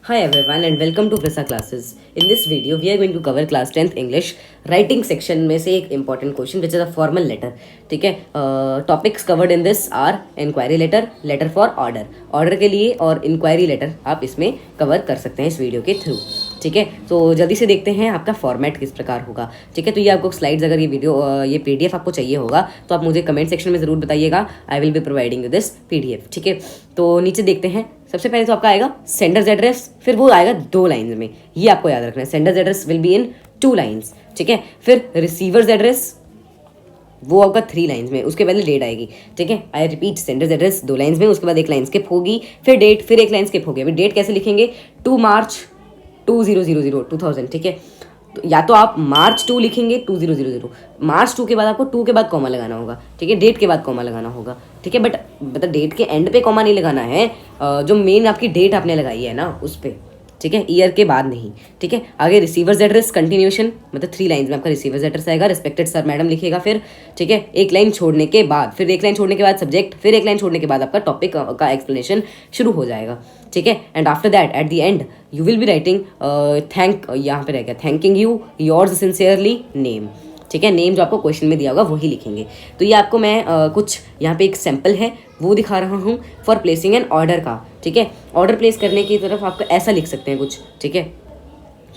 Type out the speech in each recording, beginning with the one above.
Hi everyone and welcome to Prisa classes. In this video we are going to cover class 10th English writing section में से एक important question which is a formal letter. ठीक है, topics covered in this are inquiry letter, letter for order. Order के लिए और inquiry letter आप इसमें cover कर सकते हैं इस वीडियो के थ्रू. ठीक है, तो जल्दी से देखते हैं आपका फॉर्मेट किस प्रकार होगा. ठीक है, तो ये आपको स्लाइड्स अगर ये पीडीएफ आपको चाहिए होगा तो आप मुझे कमेंट सेक्शन में ज़रूर बताइएगा. I will be providing you this PDF. ठीक है, तो नीचे देखते हैं. सबसे पहले तो आपका आएगा सेंडर्स एड्रेस, फिर वो आएगा 2 लाइन्स में. ये आपको याद रखना है, sender's address will be in 2 lines. ठीक है, फिर रिसीवर्स एड्रेस वो आपका 3 लाइन्स में, उसके पहले डेट आएगी. ठीक है, I repeat, sender's address 2 lines में, उसके बाद 1 लाइन स्किप होगी, फिर डेट, फिर 1 लाइन स्किप होगी. अभी डेट कैसे लिखेंगे? 2 मार्च 2000. ठीक है, तो या तो आप मार्च 2 लिखेंगे 2000, मार्च 2 के बाद आपको 2 के बाद कॉमा लगाना होगा. ठीक है, डेट के बाद कॉमा लगाना होगा. ठीक है, बट मतलब डेट के एंड पे कॉमा नहीं लगाना है, जो मेन आपकी डेट आपने लगाई है ना उस पर. ठीक है, ईयर के बाद नहीं. ठीक है, आगे रिसीवर्स एड्रेस कंटिन्यूएशन, मतलब 3 लाइन्स में आपका रिसीवर्स एड्रेस आएगा. रिस्पेक्टेड सर मैडम लिखेगा फिर. ठीक है, 1 लाइन छोड़ने के बाद, फिर 1 लाइन छोड़ने के बाद सब्जेक्ट, फिर 1 लाइन छोड़ने के बाद आपका टॉपिक का एक्सप्लेनेशन शुरू हो जाएगा. ठीक है, and after that at the end you will be writing thank, यहाँ पे रहेगा thanking you yours sincerely name. ठीक है, नेम जो आपको क्वेश्चन में दिया होगा वही लिखेंगे. तो ये आपको मैं कुछ यहाँ पे एक सैम्पल है वो दिखा रहा हूँ फॉर प्लेसिंग एन ऑर्डर का. ठीक है, ऑर्डर प्लेस करने की तरफ आपको ऐसा लिख सकते हैं कुछ. ठीक है,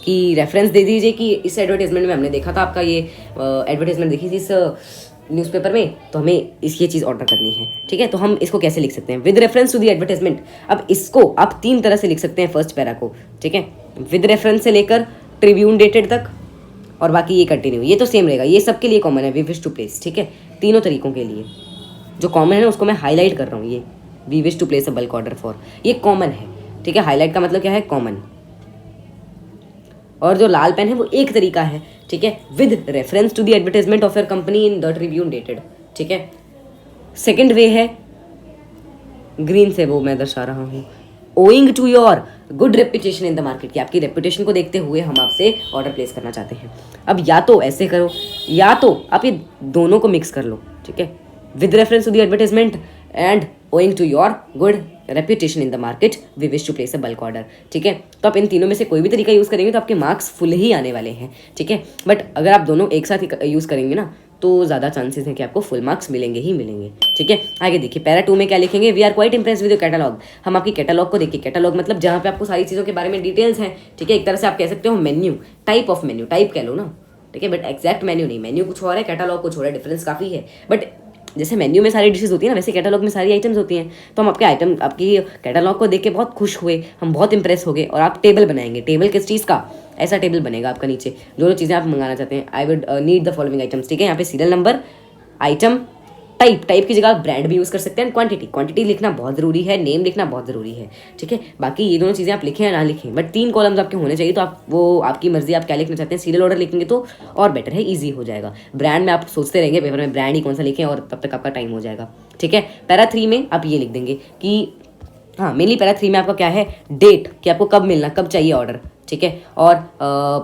कि रेफरेंस दे दीजिए कि इस एडवर्टाइजमेंट में हमने देखा था, आपका ये एडवर्टाइजमेंट देखी थी इस न्यूज़पेपर में, तो हमें ये चीज़ ऑर्डर करनी है. ठीक है, तो हम इसको कैसे लिख सकते हैं? With reference to the advertisement. अब इसको आप 3 तरह से लिख सकते हैं फर्स्ट पैरा को. ठीक है, विद रेफरेंस से लेकर ट्रिब्यून डेटेड तक, और बाकी ये कंटिन्यू, ये तो सेम रहेगा. ये सबके लिए कॉमन है, वी विश टू प्लेस. ठीक है, तीनों तरीकों के लिए जो कॉमन है ना उसको मैं हाईलाइट कर रहा हूँ. ये we wish to place a bulk order for, ये कॉमन है. ठीक है, हाईलाइट का मतलब क्या है? कॉमन. और जो लाल पेन है वो एक तरीका है. ठीक है, with reference to the advertisement of your company in the Tribune dated. ठीक है, सेकेंड वे है ग्रीन से, वो मैं दर्शा रहा हूँ, owing to your good reputation in the market, कि आपकी रेपुटेशन को देखते हुए हम आपसे ऑर्डर प्लेस करना चाहते हैं. अब या तो ऐसे करो या तो आप ये दोनों को मिक्स कर लो. ठीक है, with reference to the advertisement and owing to your good reputation in the market we wish to place a bulk order. ठीक है, तो आप इन तीनों में से कोई भी तरीका यूज़ करेंगे तो आपके मार्क्स फुल ही आने वाले हैं. ठीक है, बट अगर आप दोनों एक साथ यूज़ करेंगे ना तो ज़्यादा चांसेस हैं कि आपको फुल मार्क्स मिलेंगे ही मिलेंगे. ठीक है, आगे देखिए पैरा 2 में क्या लिखेंगे? We are quite impress with your catalogue. हम आपकी कैटलॉग को देखिए, कैटलॉग मतलब जहाँ पे आपको सारी चीज़ों के बारे में डिटेल्स हैं. ठीक है, एक तरह से आप कह सकते हो menu, type of menu, type कह लो ना. ठीक है, बट एग्जैक्ट मेन्यू नहीं, मेन्यू कुछ और है, कैटलॉग कुछ और है, डिफरेंस काफ़ी है. बट जैसे मेन्यू में सारी डिशेज होती है ना, वैसे कैटलॉग में सारी आइटम्स होती हैं. तो हम आपकी कैटलॉग को देख के बहुत खुश हुए, हम बहुत इंप्रेस हो गए, और आप टेबल बनाएंगे. टेबल किस चीज़ का? ऐसा टेबल बनेगा आपका नीचे जो चीज़ें आप मंगाना चाहते हैं. I would need the following items. ठीक है, यहाँ पे सीरियल नंबर, आइटम, टाइप की जगह आप ब्रांड भी यूज़ कर सकते हैं. क्वांटिटी लिखना बहुत ज़रूरी है, नेम लिखना बहुत ज़रूरी है. ठीक है, बाकी ये दोनों चीज़ें आप लिखें या ना लिखें, बट 3 कॉलम्स आपके होने चाहिए. तो आप वो आपकी मर्जी, आप क्या लिखना चाहते हैं. सीरियल ऑर्डर लिखेंगे तो और बेटर है, ईजी हो जाएगा. ब्रांड में आप सोचते रहेंगे पेपर में ब्रांड ही कौन सा लिखें, और तब तक आपका टाइम हो जाएगा. ठीक है, पैरा 3 में आप ये लिख देंगे कि हाँ, मेनली पैरा 3 में आपका क्या है? डेट, कि आपको कब मिलना, कब चाहिए ऑर्डर. ठीक है, और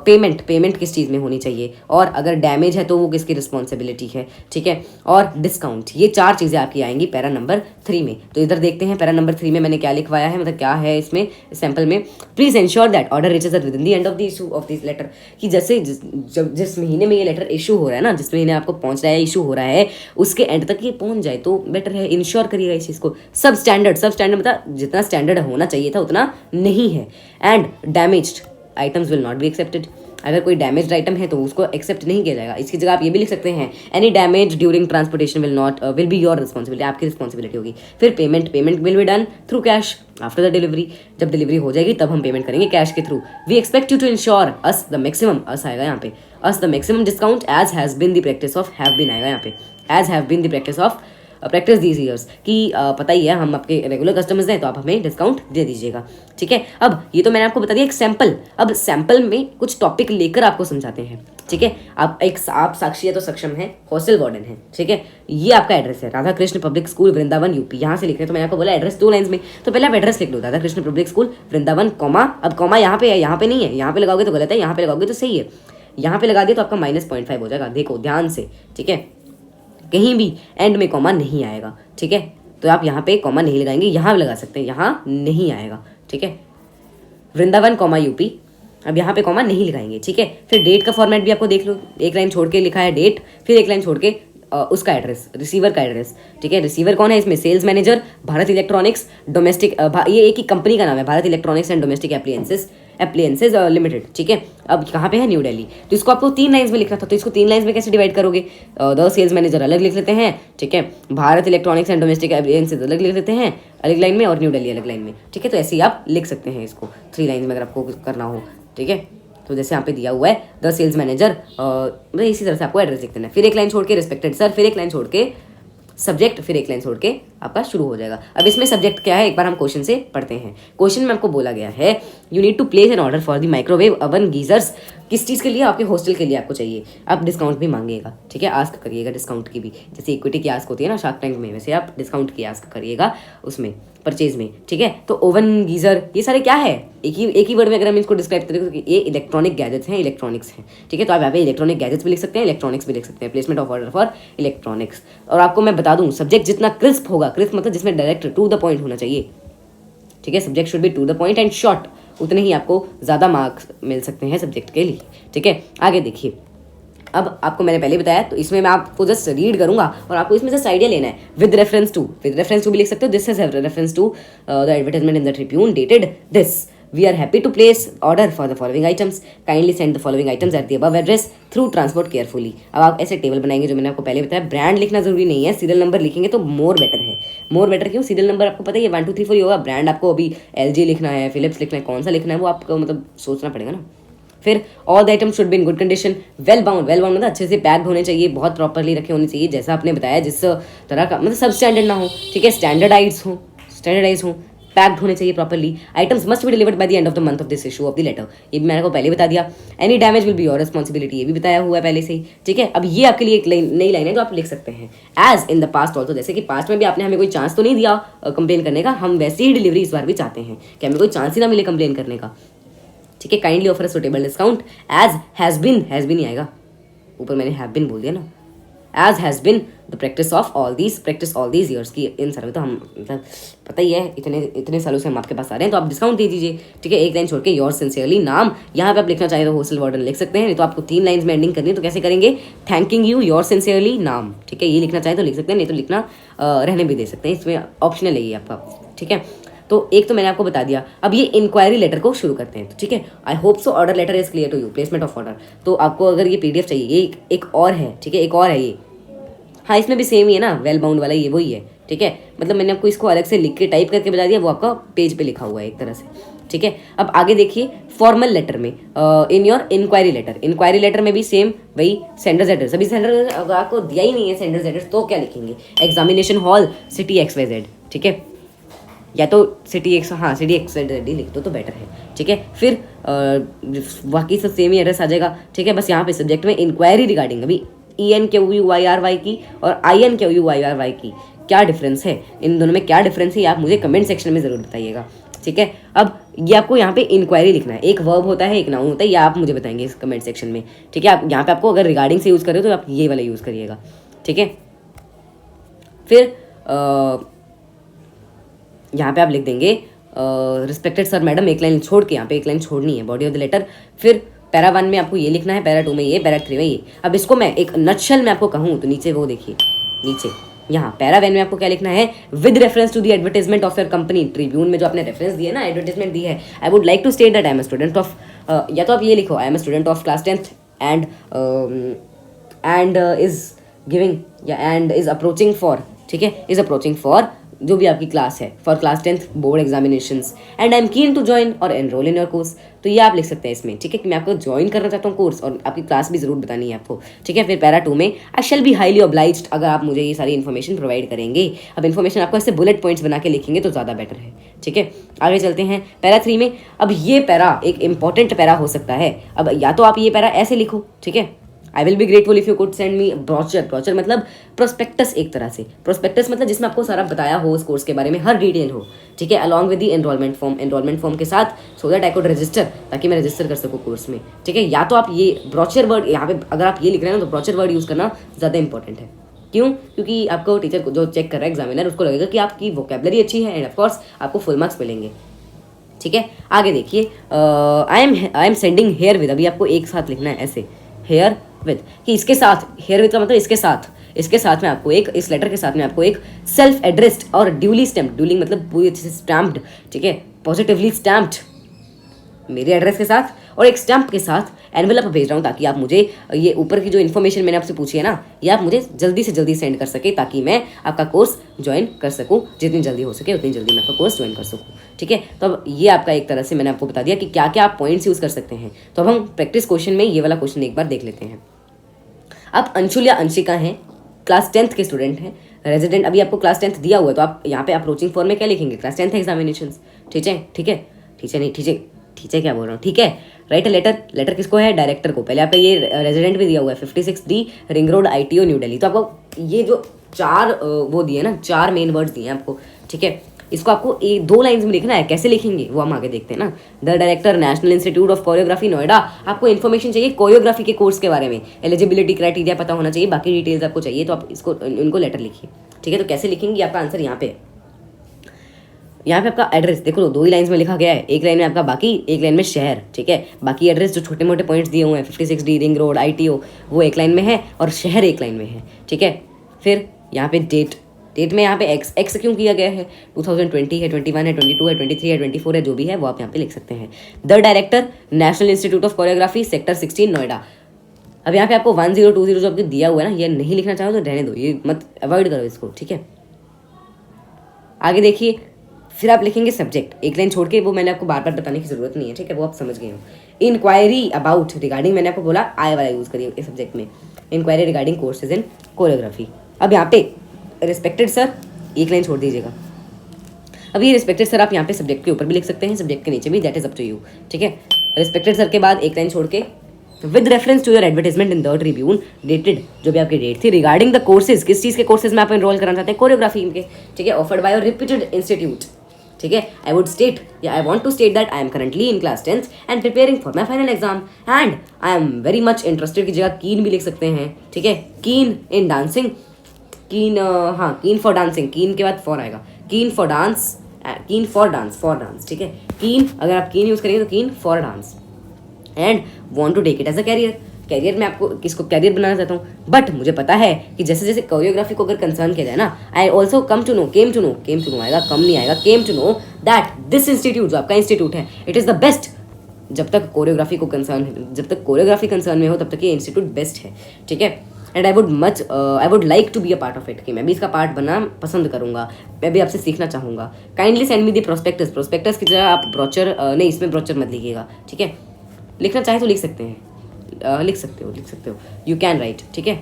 पेमेंट किस चीज़ में होनी चाहिए, और अगर डैमेज है तो वो किसकी रिस्पॉन्सिबिलिटी है. ठीक है, और डिस्काउंट. ये 4 चीज़ें आपकी आएंगी पैरा नंबर 3 में. तो इधर देखते हैं पैरा नंबर 3 में मैंने क्या लिखवाया है, मतलब क्या है इसमें सैम्पल में. Please ensure that order reaches within the end of the issue of this letter. कि जैसे जिस महीने में ये लेटर इशू हो रहा है ना, जिस महीने आपको पहुंच रहा है, इशू हो रहा है, उसके एंड तक ये पहुंच जाए तो बेटर है. इंश्योर करिएगा इस चीज़ को. सब स्टैंडर्ड मतलब जितना स्टैंडर्ड होना चाहिए था उतना नहीं है. And damaged items will not be accepted. अगर कोई डैमेज्ड आइटम है तो उसको एक्सेप्ट नहीं किया जाएगा. इसकी जगह आप ये भी लिख सकते हैं, any damage during transportation will be your responsibility, आपकी रिस्पॉन्सिबिलिटी होगी. फिर payment will be done through cash after the delivery. जब डिलीवरी हो जाएगी तब हम पेमेंट करेंगे कैश के through. We expect you to ensure us the maximum, us आएगा यहाँ पे, us the maximum discount as has been the practice of, have been आएगा यहाँ पे, as have been the practice of practice these years. कि पता ही है हम आपके रेगुलर कस्टमर्स हैं तो आप हमें डिस्काउंट दे दीजिएगा. ठीक है, अब ये तो मैंने आपको बता दिया एक सैम्पल. अब सैम्पल में कुछ टॉपिक लेकर आपको समझाते हैं. ठीक है, आप साक्षी है तो सक्षम है, हॉस्टल वार्डन है. ठीक है, ये आपका एड्रेस है Radha Krishna public school Vrindavan UP. यहाँ से लिख रहे हैं तो मैंने आपको बोला एड्रेस 2 लाइन्स में, तो पहले आप एड्रेस लिख लो, Radha Krishna public school Vrindavan, comma. अब कॉमा यहाँ पे है, यहाँ पे नहीं है. यहाँ पे लगाओगे तो गलत है, यहाँ पे लगाओगे तो सही है. यहाँ पे लगा दिया तो आपका -0.5 हो जाएगा. देखो ध्यान से. ठीक है, कहीं भी एंड में कॉमा नहीं आएगा. ठीक है, तो आप यहाँ पे कॉमा नहीं लगाएंगे, यहाँ लगा सकते हैं, यहाँ नहीं आएगा. ठीक है, वृंदावन कॉमा यूपी, अब यहाँ पे कॉमा नहीं लिखाएंगे, ठीक है। फिर डेट का फॉर्मेट भी आपको देख लो, एक लाइन छोड़ के लिखा है डेट, फिर एक लाइन छोड़ के उसका एड्रेस, रिसीवर का एड्रेस, ठीक है। रिसीवर कौन है इसमें, sales manager, Bharat electronics domestic, ये एक ही कंपनी का नाम है, Bharat electronics and domestic appliances limited, ठीक है। अब कहाँ पे है, न्यू दिल्ली। तो इसको आपको 3 लाइन्स में लिखना था, तो इसको 3 लाइन्स में कैसे डिवाइड करोगे, द सेल्स मैनेजर अलग लिख लेते हैं, ठीक है, भारत इलेक्ट्रॉनिक्स एंड डोमेस्टिक एप्लियंसेज अलग लिख लेते हैं अलग लाइन में, और न्यू दिल्ली अलग लाइन में, ठीक है। तो ऐसे ही आप लिख सकते हैं इसको 3 लाइन्स में अगर आपको करना हो, ठीक है। तो जैसे यहाँ पे दिया हुआ है द सेल्स मैनेजर, इसी तरह से आपको एड्रेस लिख देना है, फिर एक लाइन छोड़ के रिस्पेक्टेड सर, फिर एक लाइन छोड़ के सब्जेक्ट, फिर एक लाइन छोड़ के आपका शुरू हो जाएगा। अब इसमें सब्जेक्ट क्या है, एक बार हम क्वेश्चन से पढ़ते हैं। क्वेश्चन में आपको बोला गया है you need to place an order for the microwave oven geysers, किस चीज़ के लिए, आपके हॉस्टल के लिए आपको चाहिए। आप डिस्काउंट भी मांगिएगा, ठीक है, आस्क करिएगा डिस्काउंट की भी, जैसे इक्विटी की आस्क होती है ना शार्क टैंक में, वैसे आप डिस्काउंट की आस्क करिएगा उसमें परचेज में, ठीक है। तो ओवन गीजर ये सारे क्या है, एक ही वर्ड में अगर हम इसको डिस्क्राइब करें तो ये इलेक्ट्रॉनिक गैजेट्स हैं, इलेक्ट्रॉनिक्स हैं, ठीक है। तो आप यहाँ पे इलेक्ट्रॉनिक गैजेट्स भी लिख सकते हैं, इलेक्ट्रॉनिक्स भी लिख सकते हैं, placement of order for electronics. और आपको मैं बता दूं, सब्जेक्ट जितना क्रिस्प होगा, क्रिस्प मतलब जिसमें डायरेक्ट टू द पॉइंट होना चाहिए, ठीक है, subject should be to the point and short, उतने ही आपको ज़्यादा मार्क्स मिल सकते हैं सब्जेक्ट के लिए, ठीक है। आगे देखिए, अब आपको मैंने पहले बताया, तो इसमें मैं आपको जस्ट रीड करूंगा और आपको इसमें जस्ट आइडिया लेना है। विद रेफरेंस टू भी लिख सकते हो, this is reference to the advertisement in the Tribune dated this, we are happy to place order for the following items, kindly send the following items at the above address through transport carefully. अब आप ऐसे table बनाएंगे, जो मैंने आपको पहले बताया, brand लिखना जरूरी नहीं है, सीरियल नंबर लिखेंगे तो मोर बेटर है। मोर बेटर क्यों, सीरियल नंबर आपको पता ही है 1 2 3 4 होगा, ब्रांड आपको अभी LG लिखना है, फिलिप्स लिखना है, कौन सा लिखना है वो आपको मतलब सोचना पड़ेगा ना। फिर all the items should be in good condition, well bound मतलब अच्छे से पैक्ड होने चाहिए, बहुत प्रॉपरली रखे होने चाहिए, जैसा आपने बताया, जिस तरह का मतलब सब स्टैंडर्ड ना हो, ठीक है, स्टैंडर्डाइज हो, पैक्ड होने चाहिए properly. Items must be delivered by the end of the month of this issue of the letter, ये भी मैंने को पहले बता दिया। Any damage will be your responsibility, ये भी बताया हुआ है पहले से ही, ठीक है। अब ये आपके लिए एक नई लाइन है जो आप लिख सकते हैं, as in the past also, जैसे कि पास्ट में भी आपने हमें कोई चांस तो नहीं दिया कंप्लेन करने का, हम वैसे ही डिलीवरी इस बार भी चाहते हैं कि हमें कोई चांस ही ना मिले कंप्लेन करने का, ठीक है। Kindly offer suitable discount as has been ही आएगा, ऊपर मैंने हैव बीन बोल दिया ना, as has been the practice all these years की, इन सालों में तो हम मतलब पता ही है, इतने सालों से हम आपके पास आ रहे हैं, तो आप डिस्काउंट दे दीजिए, ठीक है। एक लाइन छोड़ के योर सिंसियरली नाम, यहाँ पे आप लिखना चाहें तो हॉस्टल वार्डन लिख सकते हैं, नहीं तो आपको 3 लाइन्स में एंडिंग करनी है, तो कैसे करेंगे, थैंकिंग यू योर सिंसियरली नाम, ठीक है। ये लिखना चाहे तो लिख सकते हैं, नहीं तो लिखना रहने भी दे सकते हैं, इसमें ऑप्शनल है ये आपका, ठीक है। तो एक तो मैंने आपको बता दिया, अब ये इंक्वायरी लेटर को शुरू करते हैं, तो ठीक है। I hope so order letter is clear to you, placement of order. तो आपको अगर ये PDF चाहिए, ये एक और है, ठीक है, एक और है ये, हाँ इसमें भी सेम ही है ना, वेल बाउंड वाला ये वही है, ठीक है। मतलब मैंने आपको इसको अलग से लिख के टाइप करके बता दिया, वो आपका पेज पे लिखा हुआ है एक तरह से, ठीक है। अब आगे देखिए, फॉर्मल लेटर में इन योर इंक्वायरी लेटर में भी सेम वही सेंडर्स एड्रेस, अभी सेंडर अगर आपको दिया ही नहीं है सेंडर्स एड्रेस, तो क्या लिखेंगे, एग्जामिनेशन हॉल सिटी XYZ, ठीक है, या तो सिटी XYZ लिख दो तो बेटर है, ठीक है। फिर बाकी सब सेम ही एड्रेस आ जाएगा, ठीक है। बस यहाँ पे सब्जेक्ट में इंक्वायरी रिगार्डिंग, अभी ENQUYRY की और INQUYRY की क्या डिफरेंस है, इन दोनों में क्या डिफरेंस है, आप मुझे कमेंट सेक्शन में ज़रूर बताइएगा, ठीक है। अब ये आपको यहाँ पे इंक्वायरी लिखना है, एक वर्ब होता है एक नाउन होता है, ये आप मुझे बताएंगे इस कमेंट सेक्शन में, ठीक है। आप यहाँ पे आपको अगर रिगार्डिंग से यूज़ कर रहे हो तो आप ये वाला यूज़ करिएगा, ठीक है। फिर यहाँ पे आप लिख देंगे रिस्पेक्टेड सर मैडम, एक लाइन छोड़ के, यहाँ पे एक लाइन छोड़नी है, बॉडी ऑफ द लेटर। फिर पैरा 1 में आपको ये लिखना है, पैरा 2 में ये, पैरा 3 में ये। अब इसको मैं एक नटशल में आपको कहूँ तो नीचे वो देखिए, नीचे यहाँ पैरा 1 में आपको क्या लिखना है, with reference to the advertisement of your company, Tribune में जो आपने रेफरेंस दिया ना, एडवर्टाइजमेंट दी है, I would like to state that I am a student of, या तो आप ये लिखो, I am a student of class 10th and is giving या एंड इज अप्रोचिंग फॉर, ठीक है, इज अप्रोचिंग फॉर जो भी आपकी क्लास है, for class 10th board examinations, and I am keen to join और एनरोल इन योर कोर्स। तो ये आप लिख सकते हैं इसमें, ठीक है, कि मैं आपको ज्वाइन करना चाहता हूँ कोर्स, और आपकी क्लास भी जरूर बतानी है आपको, ठीक है। फिर पैरा 2 में आई शैल बी हाईली ऑब्लाइज्ड, अगर आप मुझे ये सारी इन्फॉर्मेशन प्रोवाइड करेंगे। अब इन्फॉर्मेशन आपको ऐसे बुलेट पॉइंट्स बना के लिखेंगे तो ज़्यादा बेटर है, ठीक है। आगे चलते हैं पैरा 3 में। अब ये पैरा एक इंपॉर्टेंट पैरा हो सकता है, अब या तो आप ये पैरा ऐसे लिखो, ठीक है, I will be grateful if you could send me brochure मतलब प्रोस्पेक्टस, एक तरह से प्रोस्पेक्टस मतलब जिसमें आपको सारा बताया हो उस कोर्स के बारे में, हर डिटेल हो, ठीक है, along with the enrolment form के साथ, so that I could register, ताकि मैं रजिस्टर कर सकूँ कोर्स में, ठीक है। या तो आप ये ब्रोचर वर्ड, यहाँ पे अगर आप ये लिख रहे हैं ना तो ब्रोचर वर्ड यूज़ करना ज़्यादा इंपॉर्टेंट है। क्यों? क्योंकि आपको टीचर को जो चेक कर रहा है एग्जामिनर, उसको लगेगा कि आपकी वोकेबलरी अच्छी है, एंड ऑफकोर्स आपको फुल मार्क्स मिलेंगे, ठीक है। आगे देखिए, I am sending here with, अभी आपको एक साथ लिखना है ऐसे, हेयर विद, कि इसके साथ, हेयर विद का मतलब इसके साथ में आपको एक, इस लेटर के साथ में आपको एक सेल्फ एड्रेस्ड और ड्यूली स्टैम्प्ड, ड्यूलिंग मतलब पूरी अच्छे से स्टैम्प्ड, ठीक है, पॉजिटिवली स्टैम्प्ड मेरे एड्रेस के साथ और एक स्टैम्प के साथ एनवेलप भेज रहा हूँ, ताकि आप मुझे ये ऊपर की जो इन्फॉर्मेशन मैंने आपसे पूछी है ना, ये आप मुझे जल्दी से जल्दी सेंड कर सके, ताकि मैं आपका कोर्स ज्वाइन कर सकूँ, जितनी जल्दी हो सके उतनी जल्दी मैं आपका कोर्स ज्वाइन कर सकूँ, ठीक है। तो अब ये आपका एक तरह से मैंने आपको बता दिया कि क्या क्या आप पॉइंट्स यूज़ कर सकते हैं। तो अब हम प्रैक्टिस क्वेश्चन में ये वाला क्वेश्चन एक बार देख लेते हैं। आप अंशुल या अंशिका हैं, क्लास 10th के स्टूडेंट हैं, रेजिडेंट, अभी आपको क्लास 10th दिया हुआ है, तो आप यहाँ पे अप्रोचिंग फॉर्म में क्या लिखेंगे, क्लास 10th एग्जामिनेशन, ठीक है, ठीक है, ठीक है, नहीं ठीक है, ठीक है, क्या बोल रहा हूँ, ठीक है, राइट। लेटर, लेटर किसको है, डायरेक्टर को। पहले आपका ये रेजिडेंट भी दिया हुआ है 56D ring road ITO new Delhi. तो आपको ये जो चार वो दिए ना, चार मेन वर्ड्स दिए हैं आपको, ठीक है, इसको आपको एक 2 लाइन्स में लिखना है। कैसे लिखेंगे वो हम आगे देखते हैं ना। The director, national institute of choreography Noida. आपको इन्फॉर्मेशन चाहिए कोरियोग्राफी के कोर्स के बारे में, एलिजिबिलिटी क्राइटेरिया पता होना चाहिए, बाकी डिटेल्स आपको चाहिए, तो आप इसको इनको लेटर लिखिए, ठीक है। तो कैसे लिखेंगे, आपका आंसर यहाँ पे है। यहाँ पे आपका एड्रेस देखो, 2 ही लाइन्स में लिखा गया है, एक लाइन में आपका बाकी, एक लाइन में शहर, ठीक है। बाकी एड्रेस जो छोटे मोटे पॉइंट्स दिए हुए हैं 56D रिंग रोड ITO, वो एक लाइन में है और शहर एक लाइन में है, ठीक है। फिर यहाँ पे डेट, डेट में यहाँ पे एक्स क्यों किया गया है, 2020 है, 21 है, 22 है, 23 है, 24 है, जो भी है वो आप यहाँ पे लिख सकते हैं। The director, national institute of choreography, sector 16 Noida. अब यहाँ पे आपको 1020 जो आपको दिया हुआ है ना, ये नहीं लिखना चाहो तो रहने दो, ये मत अवॉइड करो इसको, ठीक है। आगे देखिए, फिर आप लिखेंगे सब्जेक्ट, एक लाइन छोड़ के, वो मैंने आपको बार बार बताने की जरूरत नहीं है, ठीक है, वो आप समझ गए हो। इंक्वायरी अबाउट, रिगार्डिंग, मैंने आपको बोला आई वाला यूज करिए इस सब्जेक्ट में, enquiry regarding courses in choreography. अब यहाँ पे रिस्पेक्टेड सर, एक लाइन छोड़ दीजिएगा। अब ये रिस्पेक्टेड सर आप यहाँ पे सब्जेक्ट के ऊपर भी लिख सकते हैं, सब्जेक्ट के नीचे भी, that is up to you, ठीक है। रिस्पेक्टेड सर के बाद एक लाइन छोड़ के, with reference to your advertisement in the Tribune dated, जो भी आपकी डेट थी, रिगार्डिंग द कोर्सेज, किस चीज़ के कोर्सेज में आप एनरोल कराना चाहते हैं, कोरियोग्राफी के, ठीक है, offered by your reputed institute, ठीक है। आई वुड स्टेट या I want to state that I am currently in class 10th and preparing for my final exam and I am very much interested की जगह कीन भी लिख सकते हैं, ठीक है। कीन इन डांसिंग, कीन, हाँ, कीन फॉर डांसिंग, कीन के बाद फॉर आएगा, कीन फॉर डांस, कीन फॉर डांस, फॉर डांस, ठीक है। कीन, अगर आप कीन यूज करेंगे तो keen for dance and want to take it as a career, career में आपको किसको कैरियर बनाना चाहता हूँ, बट मुझे पता है कि जैसे जैसे कोरियोग्राफी को अगर कंसर्न किया जाए ना, I also come to know, came to know आएगा, कम नहीं आएगा, came to know that this institute, जो आपका इंस्टीट्यूट है, इट इज़ द बेस्ट। जब तक कोरियोग्राफी कंसर्न में हो तब तक ये इंस्टीट्यूट बेस्ट है, ठीक है। And I would like to be a part of it, कि मैं भी इसका पार्ट बनना पसंद करूंगा, मैं भी आपसे सीखना चाहूँगा। काइंडली सेंड मी दी प्रोस्पेक्टस, प्रोस्पेक्टस की जगह आप ब्रोचर, नहीं, इसमें ब्रोचर मत लिखिएगा, ठीक है। लिखना चाहे तो लिख सकते हैं, लिख सकते हो, यू कैन राइट, ठीक है।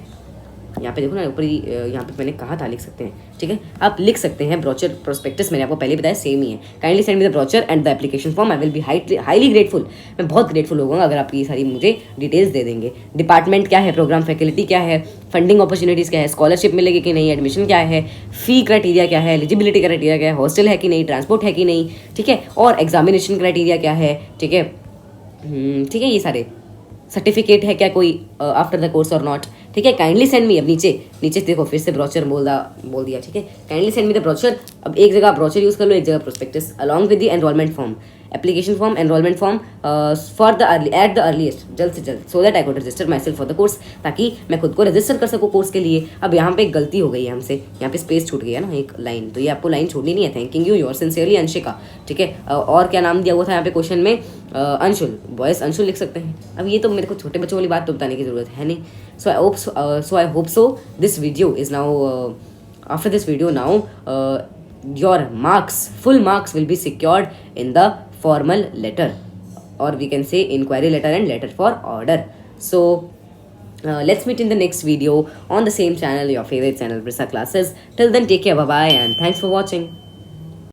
यहाँ पे देखो ना ऊपर ही, यहाँ पे मैंने कहा था लिख सकते हैं, ठीक है, आप लिख सकते हैं। ब्रोचर प्रोस्पेक्टस मैंने आपको पहले बताया सेम ही है। Kindly send me the brochure and the application form, I will be highly grateful, मैं बहुत ग्रेटफुल होगा अगर आप ये सारी मुझे डिटेल्स दे देंगे। डिपार्टमेंट क्या है, प्रोग्राम फैकल्टी क्या है, फंडिंग अपॉर्चुनिटीज़ क्या है, स्कॉलरशिप मिलेगी कि नहीं, एडमिशन क्या है, फी क्राइटेरिया क्या है, एलिजिबिलिटी क्राइटेरिया क्या है, हॉस्टल है कि नहीं, ट्रांसपोर्ट है कि नहीं, ठीक है, और एग्जामिनेशन क्राइटेरिया क्या है, ठीक है, ठीक है, ये सारे सर्टिफिकेट है क्या कोई आफ्टर द कोर्स और नॉट, ठीक है। काइंडली सेंड मी, अब नीचे देखो फिर से ब्रोचर बोल दिया, ठीक है। Kindly send me the brochure, अब एक जगह ब्रोचर यूज कर लो, एक जगह prospectus, along with the enrolment form, application form, enrolment form for the at the earliest, जल्द से जल्द, so that I could register my self for the course, ताकि मैं खुद को रजिस्टर कर सकूँ कोर्स के लिए। अब यहाँ पे एक गलती हो गई है हमसे, यहाँ पे स्पेस छूट गया ना एक लाइन, तो ये आपको लाइन छोड़नी नहीं है। Thanking you, your sincerely Anshika, ठीक है। और क्या नाम दिया हुआ था यहाँ पे क्वेश्चन में, अंशुल, बॉयस अंशुल लिख सकते हैं। अब ये तो मेरे को छोटे बच्चों वाली बात तो बताने की जरूरत है नहीं। So I hope so this video is now, after this video now your marks, full marks will be secured in the formal letter, or we can say inquiry letter and letter for order. So let's meet in the next video on the same channel, your favorite channel, Brisa Classes. Till then, take care, bye bye, and thanks for watching.